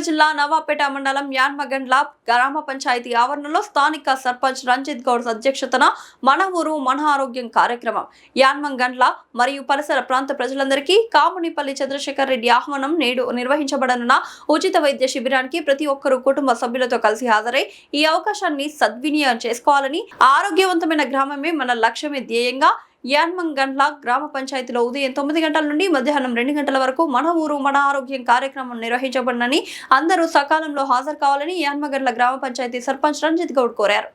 జిల్లా నవాపేట మండలం యాన్మగండ్ల గ్రామ పంచాయతీ ఆవరణలో స్థానిక సర్పంచ్ రంజిత్ గౌడ్ అధ్యక్షతన మన ఊరు మన ఆరోగ్యం కార్యక్రమం యాన్మగండ్ల మరియు పరిసర ప్రాంత ప్రజలందరికీ కామునిపల్లి చంద్రశేఖర్ రెడ్డి ఆహ్వానం నేడు నిర్వహించబడనున్న ఉచిత వైద్య శిబిరానికి ప్రతి ఒక్కరూ కుటుంబ సభ్యులతో కలిసి హాజరై ఈ అవకాశాన్ని సద్వినియోగం చేసుకోవాలని ఆరోగ్యవంతమైన గ్రామమే మన లక్ష్యమే ధ్యేయంగా యాన్మగండ్ల గ్రామ పంచాయతీలో ఉదయం 9 గంటల నుండి మధ్యాహ్నం 2 గంటల వరకు మన ఊరు మన ఆరోగ్యం కార్యక్రమం నిర్వహించబడనని అందరూ సకాలంలో హాజరు కావాలని యాన్మగండ్ల గ్రామ పంచాయతీ సర్పంచ్ రంజిత్ గౌడ్ కోరారు.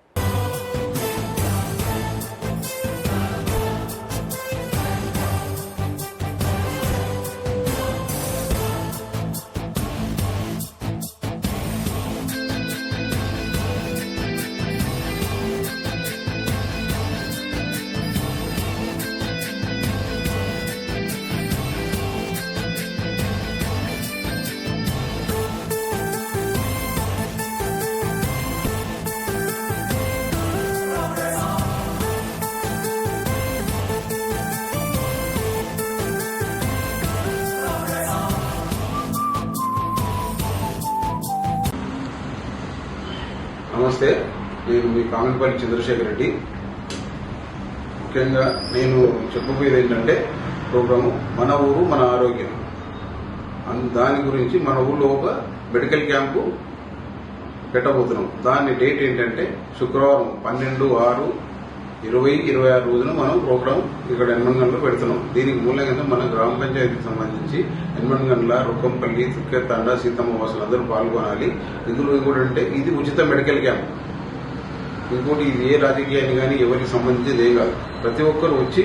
నమస్తే, నేను మీ కామినిపల్లి చంద్రశేఖర్ రెడ్డి. ముఖ్యంగా నేను చెప్పబోయేది ఏంటంటే ప్రోగ్రాము మన ఊరు మన ఆరోగ్యం. దాని గురించి మన ఊళ్ళో ఒక మెడికల్ క్యాంపు పెట్టబోతున్నాం. దాని డేట్ ఏంటంటే శుక్రవారం 12/6/2026 రోజున మనం ప్రోగ్రాం ఇక్కడ ఎన్మన్గండ్లో పెడుతున్నాం. దీనికి మూలంగా మన గ్రామ పంచాయతీకి సంబంధించి ఎన్మన్గండ్ల, రొక్కంపల్లి, తుక్కెత్తాండ, సీతమ్మ వాసులు అందరూ పాల్గొనాలి. ఇందులో కూడా అంటే ఇది ఉచిత మెడికల్ క్యాంప్. ఇంకోటి ఇది ఏ రాజకీయాన్ని కానీ ఎవరికి సంబంధించింది ఏం కాదు. ప్రతి ఒక్కరు వచ్చి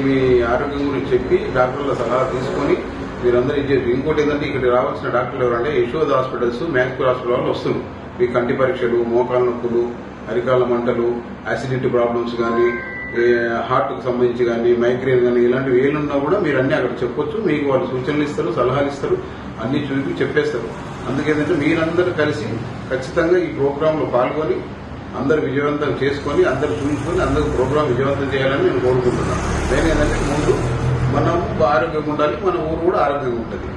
మీ ఆరోగ్యం గురించి చెప్పి డాక్టర్ల సలహా తీసుకొని మీరందరూ ఇచ్చేది. ఇంకోటి ఏంటంటే ఇక్కడ రావాల్సిన డాక్టర్లు ఎవరంటే యశోద హాస్పిటల్స్, మ్యాక్స్పూర్ హాస్పిటల్ వాళ్ళు వస్తున్నారు. మీ కంటి పరీక్షలు, మోకాల నొప్పులు, అరికాల మంటలు, యాసిడిటీ ప్రాబ్లమ్స్ కానీ, హార్ట్కి సంబంధించి కానీ, మైగ్రేన్ కానీ ఇలాంటివి ఏలున్నా కూడా మీరు అన్ని అక్కడ చెప్పొచ్చు. మీకు వాళ్ళు సూచనలు ఇస్తారు, సలహాలు ఇస్తారు, అన్ని చూపి చెప్పేస్తారు. అందుకేంటంటే మీరందరూ కలిసి ఖచ్చితంగా ఈ ప్రోగ్రాంలో పాల్గొని అందరు విజయవంతం చేసుకొని అందరు చూసుకొని అందరూ ప్రోగ్రాం విజయవంతం చేయాలని నేను కోరుకుంటున్నాను. నేను ఏంటంటే ముందు మనం ఆరోగ్యంగా ఉండాలి, మన ఊరు కూడా ఆరోగ్యంగా ఉంటుంది.